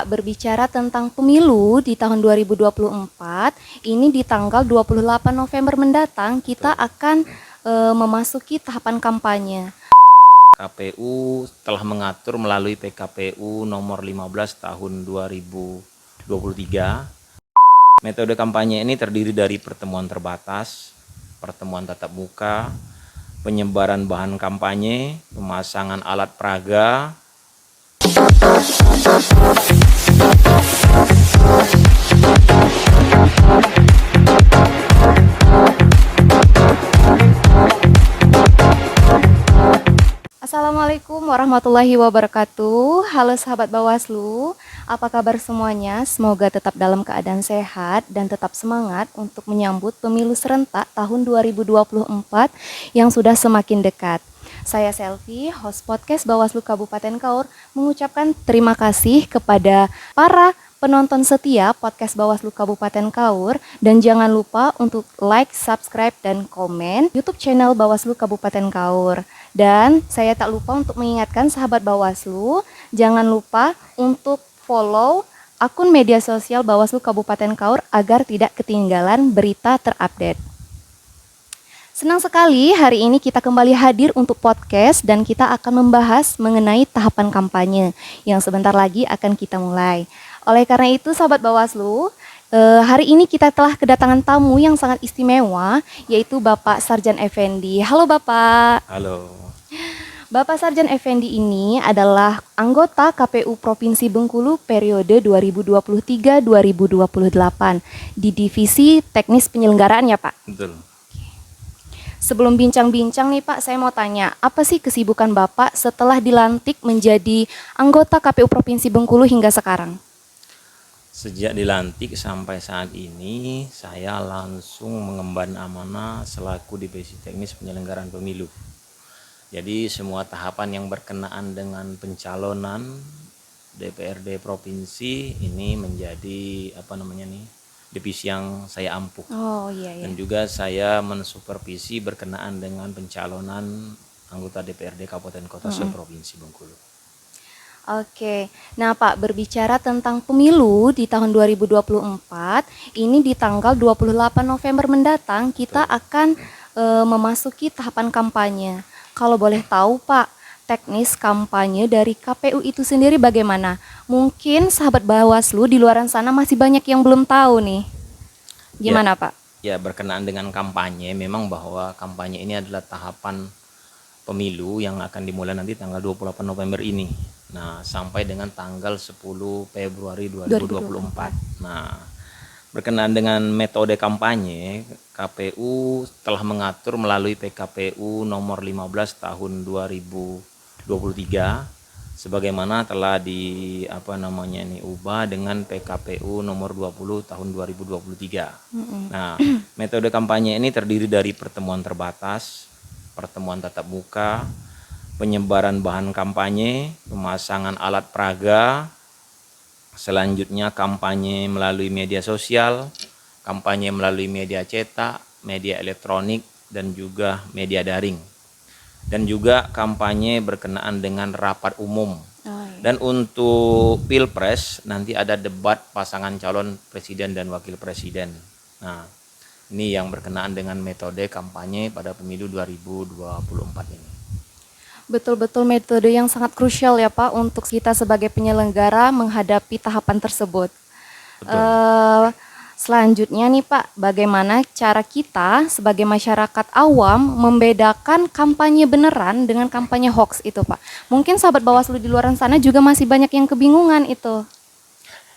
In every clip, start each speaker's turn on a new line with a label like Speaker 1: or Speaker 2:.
Speaker 1: Berbicara tentang pemilu di tahun 2024, ini di tanggal 28 November mendatang kita akan memasuki tahapan kampanye.
Speaker 2: KPU telah mengatur melalui PKPU nomor 15 tahun 2023. Metode kampanye ini terdiri dari pertemuan terbatas, pertemuan tatap muka, penyebaran bahan kampanye, pemasangan alat peraga,
Speaker 1: Assalamualaikum warahmatullahi wabarakatuh. Halo sahabat Bawaslu, apa kabar semuanya? Semoga tetap dalam keadaan sehat dan tetap semangat untuk menyambut pemilu serentak tahun 2024 yang sudah semakin dekat. Saya Selvi, host podcast Bawaslu Kabupaten Kaur, mengucapkan terima kasih kepada para penonton setia podcast Bawaslu Kabupaten Kaur, dan jangan lupa untuk like, subscribe, dan komen YouTube channel Bawaslu Kabupaten Kaur. Dan saya tak lupa untuk mengingatkan sahabat Bawaslu, jangan lupa untuk follow akun media sosial Bawaslu Kabupaten Kaur agar tidak ketinggalan berita terupdate. Senang sekali hari ini kita kembali hadir untuk podcast dan kita akan membahas mengenai tahapan kampanye yang sebentar lagi akan kita mulai. Oleh karena itu sahabat Bawaslu, hari ini kita telah kedatangan tamu yang sangat istimewa, yaitu Bapak Sarjan Effendi. Halo Bapak.
Speaker 2: halo.
Speaker 1: Bapak Sarjan Effendi ini adalah anggota KPU Provinsi Bengkulu periode 2023-2028 di Divisi Teknis Penyelenggaraan ya Pak?
Speaker 2: Betul.
Speaker 1: Sebelum bincang-bincang nih Pak, saya mau tanya, apa sih kesibukan Bapak setelah dilantik menjadi anggota KPU Provinsi Bengkulu hingga sekarang?
Speaker 2: Sejak dilantik sampai saat ini, saya langsung mengemban amanah selaku Divisi Teknis Penyelenggaraan Pemilu. Jadi semua tahapan yang berkenaan dengan pencalonan DPRD provinsi ini menjadi divisi yang saya ampuh.
Speaker 1: Oh iya.
Speaker 2: Dan juga saya mensupervisi berkenaan dengan pencalonan anggota DPRD Kabupaten Kota se-Provinsi Bengkulu.
Speaker 1: Oke, nah Pak, berbicara tentang pemilu di tahun 2024, ini di tanggal 28 November mendatang kita akan memasuki tahapan kampanye. Kalau boleh tahu Pak, teknis kampanye dari KPU itu sendiri bagaimana? Mungkin sahabat Bawaslu di luar sana masih banyak yang belum tahu nih. Gimana Pak?
Speaker 2: Ya, berkenaan dengan kampanye, memang bahwa kampanye ini adalah tahapan pemilu yang akan dimulai nanti tanggal 28 November ini. Nah, sampai dengan tanggal 10 Februari 2024. Nah, berkenaan dengan metode kampanye, KPU telah mengatur melalui PKPU nomor 15 tahun 2023 sebagaimana telah diubah dengan PKPU nomor 20 tahun 2023. Nah, metode kampanye ini terdiri dari pertemuan terbatas, pertemuan tatap muka, penyebaran bahan kampanye, pemasangan alat peraga, selanjutnya kampanye melalui media sosial, kampanye melalui media cetak, media elektronik, dan juga media daring. Dan juga kampanye berkenaan dengan rapat umum. Dan untuk Pilpres nanti ada debat pasangan calon presiden dan wakil presiden. Nah, ini yang berkenaan dengan metode kampanye pada pemilu 2024 ini.
Speaker 1: Betul-betul metode yang sangat krusial ya Pak untuk kita sebagai penyelenggara menghadapi tahapan tersebut. Selanjutnya nih Pak, bagaimana cara kita sebagai masyarakat awam membedakan kampanye beneran dengan kampanye hoax itu Pak? Mungkin sahabat Bawaslu di luar sana juga masih banyak yang kebingungan itu.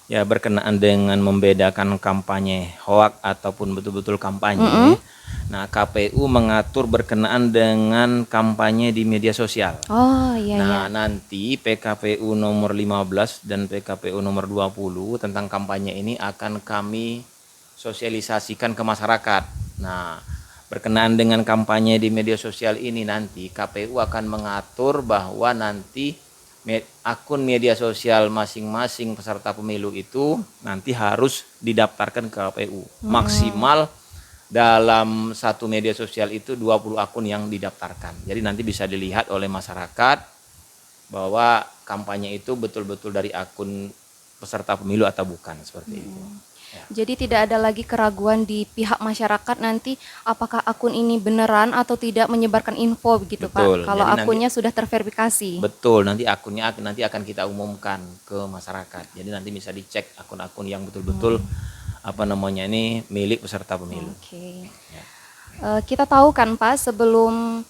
Speaker 2: Ya, berkenaan dengan membedakan kampanye hoax ataupun betul-betul kampanye. Nah, KPU mengatur berkenaan dengan kampanye di media sosial.
Speaker 1: Oh iya.
Speaker 2: Nanti PKPU nomor 15 dan PKPU nomor 20 tentang kampanye ini akan kami sosialisasikan ke masyarakat. Nah, berkenaan dengan kampanye di media sosial ini nanti KPU akan mengatur bahwa nanti akun media sosial masing-masing peserta pemilu itu nanti harus didaftarkan ke KPU. Maksimal dalam satu media sosial itu 20 akun yang didaftarkan. Jadi nanti bisa dilihat oleh masyarakat bahwa kampanye itu betul-betul dari akun peserta pemilu atau bukan, seperti itu. Ya.
Speaker 1: Jadi tidak ada lagi keraguan di pihak masyarakat nanti apakah akun ini beneran atau tidak menyebarkan info begitu
Speaker 2: Betul.
Speaker 1: Pak. Kalau
Speaker 2: Jadi
Speaker 1: akunnya sudah terverifikasi.
Speaker 2: Betul, nanti akunnya nanti akan kita umumkan ke masyarakat. Jadi nanti bisa dicek akun-akun yang betul-betul ini milik peserta pemilu.
Speaker 1: Oke.
Speaker 2: Ya.
Speaker 1: Kita tahu kan Pak, sebelum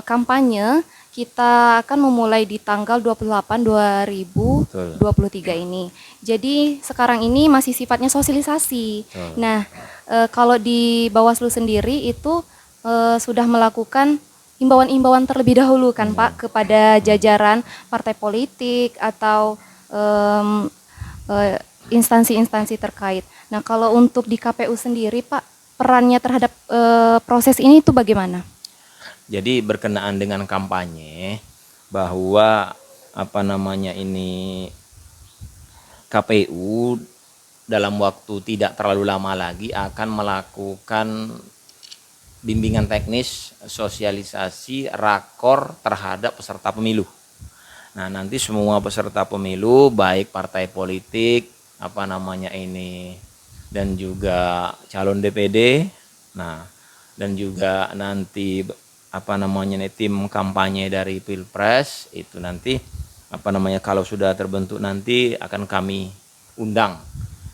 Speaker 1: kampanye kita akan memulai di tanggal 28 2023 ini. Jadi sekarang ini masih sifatnya sosialisasi.
Speaker 2: Betul.
Speaker 1: Nah, kalau di Bawaslu sendiri itu sudah melakukan imbauan-imbauan terlebih dahulu kan Pak kepada jajaran partai politik atau instansi-instansi terkait. Nah, kalau untuk di KPU sendiri Pak, perannya terhadap proses ini itu bagaimana?
Speaker 2: Jadi berkenaan dengan kampanye bahwa KPU dalam waktu tidak terlalu lama lagi akan melakukan bimbingan teknis, sosialisasi, rakor terhadap peserta pemilu. Nah, nanti semua peserta pemilu baik partai politik dan juga calon DPD, dan juga nanti tim kampanye dari Pilpres itu nanti kalau sudah terbentuk nanti akan kami undang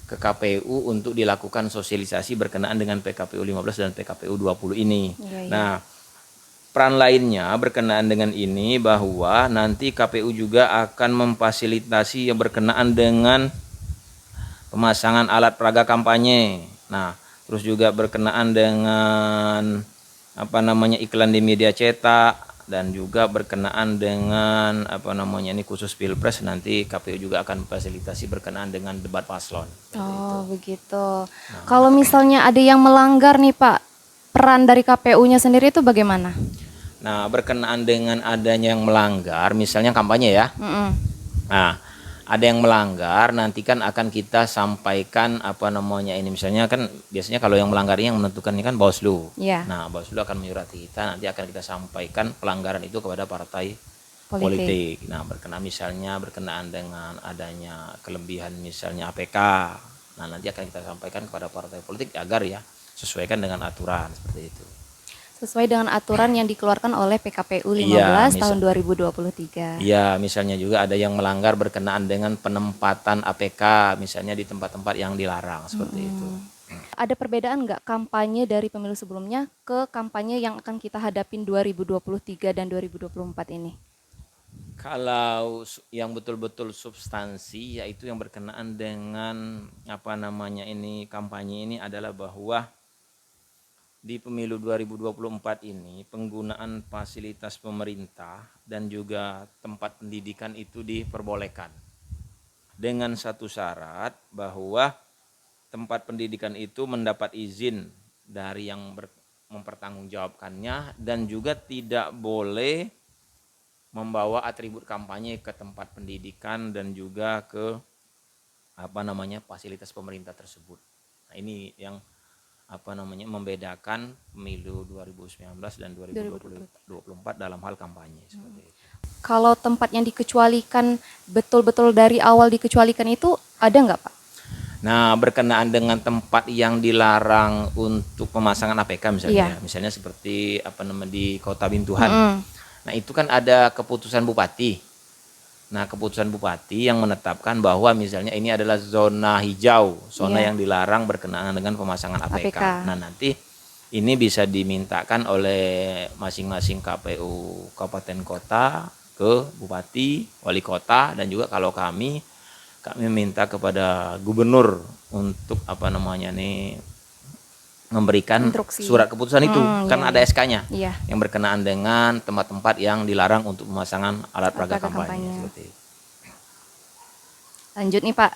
Speaker 2: ke KPU untuk dilakukan sosialisasi berkenaan dengan PKPU 15 dan PKPU 20 ini.
Speaker 1: Ya.
Speaker 2: Nah, peran lainnya berkenaan dengan ini bahwa nanti KPU juga akan memfasilitasi yang berkenaan dengan pemasangan alat peraga kampanye. Nah, terus juga berkenaan dengan iklan di media cetak, dan juga berkenaan dengan khusus Pilpres nanti KPU juga akan fasilitasi berkenaan dengan debat paslon.
Speaker 1: Begitu. Kalau misalnya ada yang melanggar nih Pak, peran dari KPU-nya sendiri itu bagaimana?
Speaker 2: Nah, berkenaan dengan adanya yang melanggar, misalnya kampanye ya. Nah, ada yang melanggar, nanti kan akan kita sampaikan misalnya kan biasanya kalau yang melanggar ini yang menentukan ini kan Bawaslu.
Speaker 1: Yeah.
Speaker 2: Nah, Bawaslu akan menyurati kita, nanti akan kita sampaikan pelanggaran itu kepada partai politik. Nah, berkenaan dengan adanya kelebihan misalnya APK. Nah, nanti akan kita sampaikan kepada partai politik agar ya sesuaikan dengan aturan seperti itu.
Speaker 1: Sesuai dengan aturan yang dikeluarkan oleh PKPU 15 tahun 2023.
Speaker 2: Iya, misalnya juga ada yang melanggar berkenaan dengan penempatan APK, misalnya di tempat-tempat yang dilarang, seperti itu.
Speaker 1: Ada perbedaan nggak kampanye dari pemilu sebelumnya ke kampanye yang akan kita hadapin 2023 dan 2024 ini?
Speaker 2: Kalau yang betul-betul substansi, yaitu yang berkenaan dengan kampanye ini adalah bahwa di pemilu 2024 ini penggunaan fasilitas pemerintah dan juga tempat pendidikan itu diperbolehkan dengan satu syarat bahwa tempat pendidikan itu mendapat izin dari yang mempertanggungjawabkannya dan juga tidak boleh membawa atribut kampanye ke tempat pendidikan dan juga ke fasilitas pemerintah tersebut. Nah, ini yang membedakan pemilu 2019 dan 2024 dalam hal kampanye seperti itu.
Speaker 1: Kalau tempat yang dikecualikan betul-betul dari awal dikecualikan itu ada nggak Pak?
Speaker 2: Nah, berkenaan dengan tempat yang dilarang untuk pemasangan APK misalnya, misalnya seperti di Kota Bintuhan. Nah, itu kan ada keputusan bupati. Nah, keputusan bupati yang menetapkan bahwa misalnya ini adalah zona hijau, zona yang dilarang berkenaan dengan pemasangan APK. Nah, nanti ini bisa dimintakan oleh masing-masing KPU kabupaten kota ke bupati, wali kota, dan juga kalau kami minta kepada gubernur untuk memberikan instruksi. Surat keputusan itu karena ada SK-nya yang berkenaan dengan tempat-tempat yang dilarang untuk pemasangan alat peraga kampanye. Seperti itu.
Speaker 1: Lanjut nih Pak.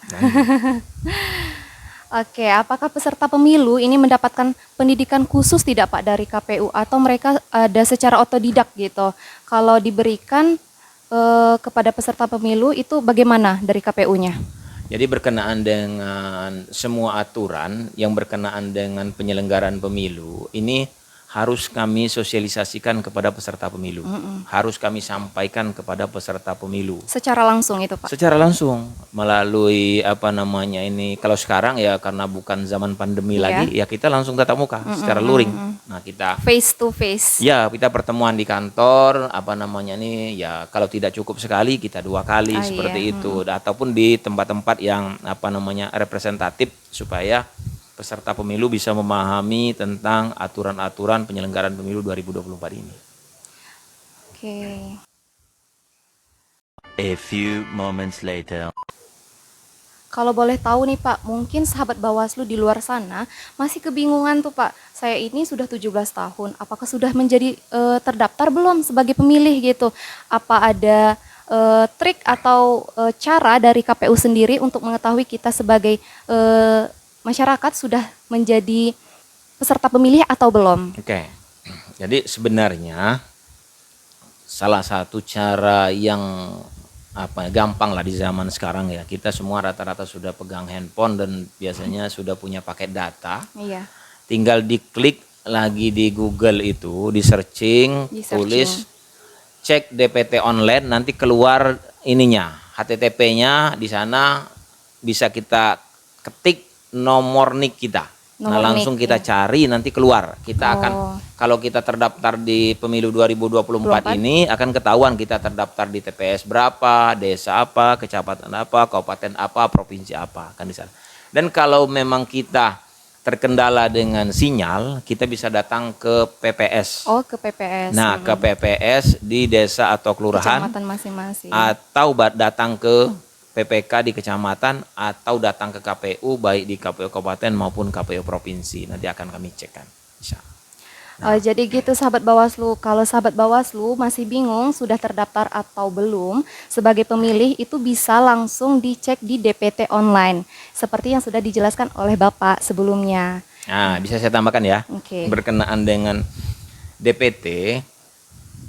Speaker 1: Oke, apakah peserta pemilu ini mendapatkan pendidikan khusus tidak Pak dari KPU atau mereka ada secara otodidak gitu? Kalau diberikan kepada peserta pemilu itu bagaimana dari KPU-nya?
Speaker 2: Jadi berkenaan dengan semua aturan yang berkenaan dengan penyelenggaraan pemilu ini harus kami sosialisasikan kepada peserta pemilu. Harus kami sampaikan kepada peserta pemilu.
Speaker 1: Secara langsung itu Pak?
Speaker 2: Secara langsung melalui kalau sekarang ya karena bukan zaman pandemi lagi ya kita langsung tatap muka secara luring. Nah, kita
Speaker 1: face to face.
Speaker 2: Ya, kita pertemuan di kantor ya kalau tidak cukup sekali kita 2 kali seperti itu ataupun di tempat-tempat yang representatif supaya peserta pemilu bisa memahami tentang aturan-aturan penyelenggaraan pemilu 2024 ini.
Speaker 1: Oke.
Speaker 3: A few moments later.
Speaker 1: Kalau boleh tahu nih Pak, mungkin sahabat Bawaslu di luar sana masih kebingungan tuh Pak. Saya ini sudah 17 tahun, apakah sudah menjadi terdaftar belum sebagai pemilih gitu? Apa ada trik atau cara dari KPU sendiri untuk mengetahui kita sebagai masyarakat sudah menjadi peserta pemilih atau belum?
Speaker 2: Oke. Jadi sebenarnya salah satu cara yang gampang lah di zaman sekarang ya, kita semua rata-rata sudah pegang handphone dan biasanya sudah punya paket data.
Speaker 1: Iya.
Speaker 2: Tinggal diklik lagi di Google itu, di searching, tulis cek DPT online, nanti keluar ininya, HTTP-nya di sana bisa kita ketik nomor NIK kita. Langsung kita cari nanti keluar. Kita akan kalau kita terdaftar di pemilu 2024 ini akan ketahuan kita terdaftar di TPS berapa, desa apa, kecamatan apa, kabupaten apa, provinsi apa, kan di sana. Dan kalau memang kita terkendala dengan sinyal, kita bisa datang ke PPS.
Speaker 1: Oh, ke PPS.
Speaker 2: Nah, ke PPS di desa atau kelurahan.
Speaker 1: Kecamatan masing-masing.
Speaker 2: Atau datang ke PPK di kecamatan atau datang ke KPU baik di KPU kabupaten maupun KPU provinsi. Nanti akan kami cekkan. Bisa.
Speaker 1: Jadi gitu sahabat Bawaslu, kalau sahabat Bawaslu masih bingung sudah terdaftar atau belum sebagai pemilih, itu bisa langsung dicek di DPT online seperti yang sudah dijelaskan oleh Bapak sebelumnya.
Speaker 2: Nah, bisa saya tambahkan ya. Berkenaan dengan DPT,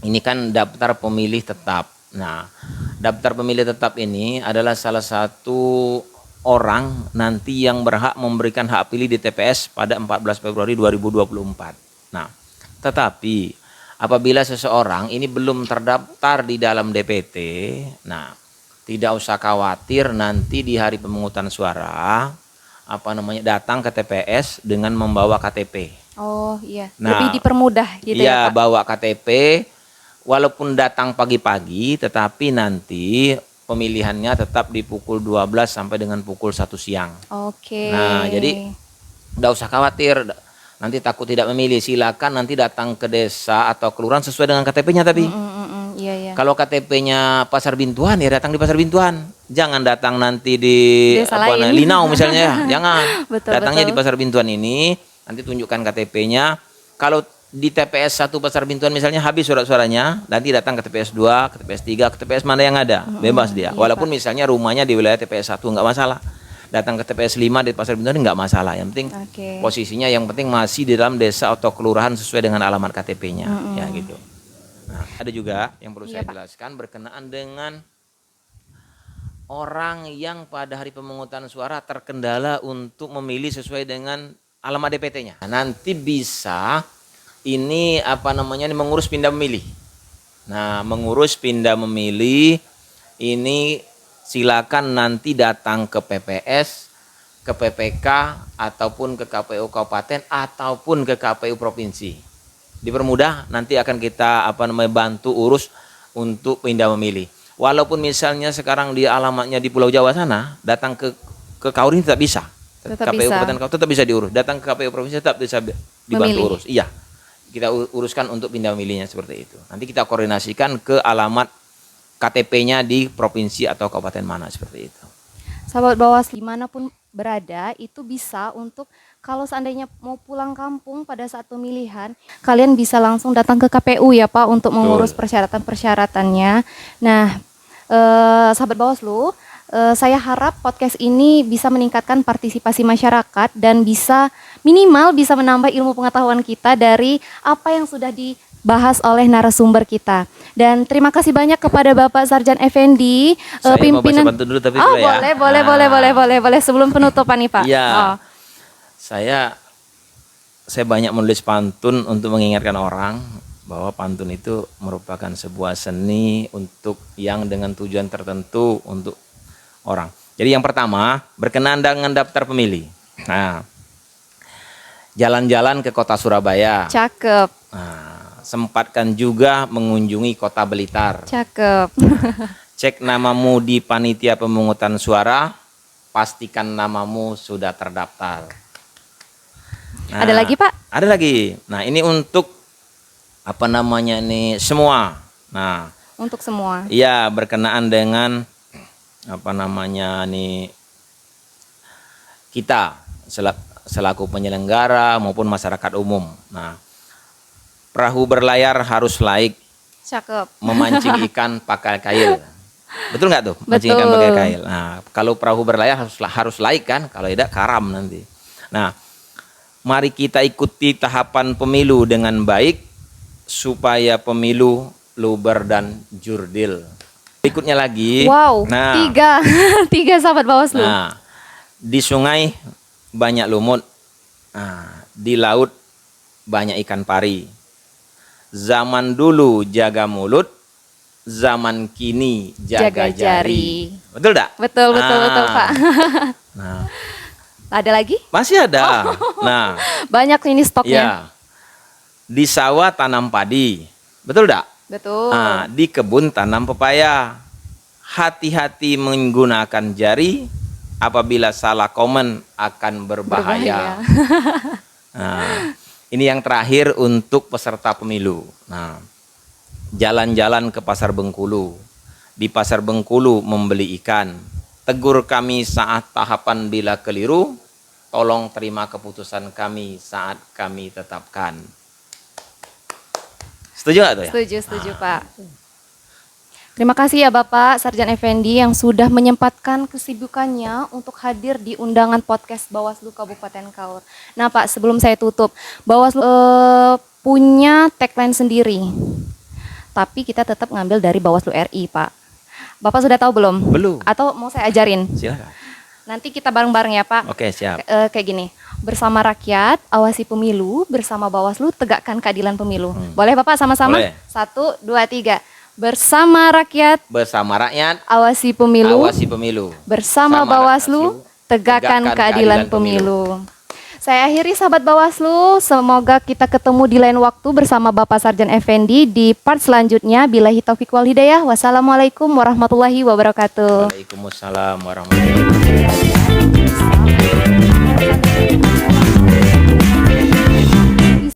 Speaker 2: ini kan daftar pemilih tetap. Nah, daftar pemilih tetap ini adalah salah satu orang nanti yang berhak memberikan hak pilih di TPS pada 14 Februari 2024. Nah, tetapi apabila seseorang ini belum terdaftar di dalam DPT, nah tidak usah khawatir nanti di hari pemungutan suara datang ke TPS dengan membawa KTP.
Speaker 1: Oh iya,
Speaker 2: nah,
Speaker 1: lebih dipermudah gitu ya Pak.
Speaker 2: Bawa KTP walaupun datang pagi-pagi tetapi nanti pemilihannya tetap di pukul 12 sampai dengan pukul 1 siang.
Speaker 1: Oke.
Speaker 2: Nah, jadi enggak usah khawatir nanti takut tidak memilih, silakan nanti datang ke desa atau kelurahan sesuai dengan KTP-nya tapi.
Speaker 1: Iya.
Speaker 2: Kalau KTP-nya Pasar Bintuan ya datang di Pasar Bintuan. Jangan datang nanti di Linau misalnya ya. Jangan. Datangnya di Pasar Bintuan ini, nanti tunjukkan KTP-nya. Kalau di TPS 1 Pasar Bintuan misalnya habis surat-suaranya, nanti datang ke TPS 2, ke TPS 3, ke TPS mana yang ada. Bebas dia. Walaupun misalnya rumahnya di wilayah TPS 1 enggak masalah. Datang ke TPS 5 di Pasar Bintuan enggak masalah. Yang penting posisinya yang penting masih di dalam desa atau kelurahan sesuai dengan alamat KTP-nya ya gitu. Nah, ada juga yang perlu saya jelaskan berkenaan dengan orang yang pada hari pemungutan suara terkendala untuk memilih sesuai dengan alamat DPT-nya. Nah, nanti bisa ini mengurus pindah memilih. Nah, mengurus pindah memilih ini silakan nanti datang ke PPS, ke PPK ataupun ke KPU kabupaten ataupun ke KPU provinsi. Dipermudah nanti akan kita bantu urus untuk pindah memilih. Walaupun misalnya sekarang di alamatnya di Pulau Jawa sana, datang ke Kauri tetap bisa. KPU kabupaten tetap bisa diurus. Datang ke KPU provinsi tetap bisa dibantu urus. Iya. Kita uruskan untuk pindah memilihnya seperti itu. Nanti kita koordinasikan ke alamat KTP-nya di provinsi atau kabupaten mana seperti itu.
Speaker 1: Sahabat Bawaslu dimanapun berada itu bisa untuk kalau seandainya mau pulang kampung pada saat pemilihan, kalian bisa langsung datang ke KPU ya Pak untuk mengurus persyaratan-persyaratannya. Nah, sahabat Bawaslu, saya harap podcast ini bisa meningkatkan partisipasi masyarakat dan minimal bisa menambah ilmu pengetahuan kita dari apa yang sudah dibahas oleh narasumber kita. Dan terima kasih banyak kepada Bapak Sarjan Effendi, pimpinan.
Speaker 2: Mau baca dulu tapi
Speaker 1: boleh. Sebelum penutupan nih Pak.
Speaker 2: Iya. Saya saya banyak menulis pantun untuk mengingatkan orang bahwa pantun itu merupakan sebuah seni untuk yang dengan tujuan tertentu untuk orang. Jadi yang pertama, berkenaan dengan daftar pemilih. Nah, jalan-jalan ke kota Surabaya.
Speaker 1: Cakep.
Speaker 2: Nah, sempatkan juga mengunjungi kota Blitar.
Speaker 1: Cakep.
Speaker 2: Cek namamu di panitia pemungutan suara, pastikan namamu sudah terdaftar. Nah,
Speaker 1: Ada lagi, Pak?
Speaker 2: Ada lagi. Nah, ini untuk apa namanya nih semua. Nah,
Speaker 1: Untuk semua.
Speaker 2: iya berkenaan dengan apa namanya nih kita selaku penyelenggara maupun masyarakat umum. Nah, perahu berlayar harus laik
Speaker 1: Cakep.
Speaker 2: memancing ikan pakai kail. Betul nggak tuh? Mancing ikan
Speaker 1: Betul.
Speaker 2: pakai kail. Nah, kalau perahu berlayar harus laik kan? Kalau tidak karam nanti. Nah, mari kita ikuti tahapan pemilu dengan baik supaya pemilu luber dan jurdil. Berikutnya lagi.
Speaker 1: Wow,
Speaker 2: Nah,
Speaker 1: 3. 3 sahabat Bawaslu.
Speaker 2: nah, di sungai banyak lumut. Nah, di laut banyak ikan pari. Zaman dulu jaga mulut, zaman kini jaga jari. Betul tak?
Speaker 1: Betul, betul, Pak.
Speaker 2: Nah,
Speaker 1: Ada lagi?
Speaker 2: masih ada. Nah,
Speaker 1: Banyak ini stoknya.
Speaker 2: ya. Di sawah tanam padi. Betul tak?
Speaker 1: Betul.
Speaker 2: Nah, di kebun tanam pepaya. Hati-hati menggunakan jari, apabila salah komen akan berbahaya. Nah, ini yang terakhir untuk peserta pemilu. Nah, jalan-jalan ke Pasar Bengkulu. Di Pasar Bengkulu membeli ikan. Tegur kami saat tahapan bila keliru. Tolong terima keputusan kami saat kami tetapkan. Setuju nggak tuh ya?
Speaker 1: Setuju, Pak. Terima kasih ya Bapak Sarjan Effendi yang sudah menyempatkan kesibukannya untuk hadir di undangan podcast Bawaslu Kabupaten Kaur. Nah Pak, sebelum saya tutup, Bawaslu punya tagline sendiri, tapi kita tetap ngambil dari Bawaslu RI, Pak. Bapak sudah tahu belum?
Speaker 2: Belum.
Speaker 1: Atau mau saya ajarin?
Speaker 2: Silakan.
Speaker 1: Nanti kita bareng-bareng ya Pak.
Speaker 2: Oke, siap.
Speaker 1: Kayak gini, bersama rakyat, awasi pemilu, bersama Bawaslu, tegakkan keadilan pemilu. Boleh Bapak sama-sama?
Speaker 2: Boleh.
Speaker 1: 1, 2, 3. Bersama rakyat,
Speaker 2: Bersama rakyat,
Speaker 1: awasi pemilu,
Speaker 2: awasi pemilu.
Speaker 1: bersama
Speaker 2: Sama
Speaker 1: Bawaslu, tegakkan keadilan pemilu. Saya akhiri sahabat Bawaslu, semoga kita ketemu di lain waktu bersama Bapak Sarjan Effendi di part selanjutnya. Billahi taufiq wal hidayah. Wassalamualaikum warahmatullahi wabarakatuh.
Speaker 2: Waalaikumsalam warahmatullahi wabarakatuh.
Speaker 1: Wabarakatuh.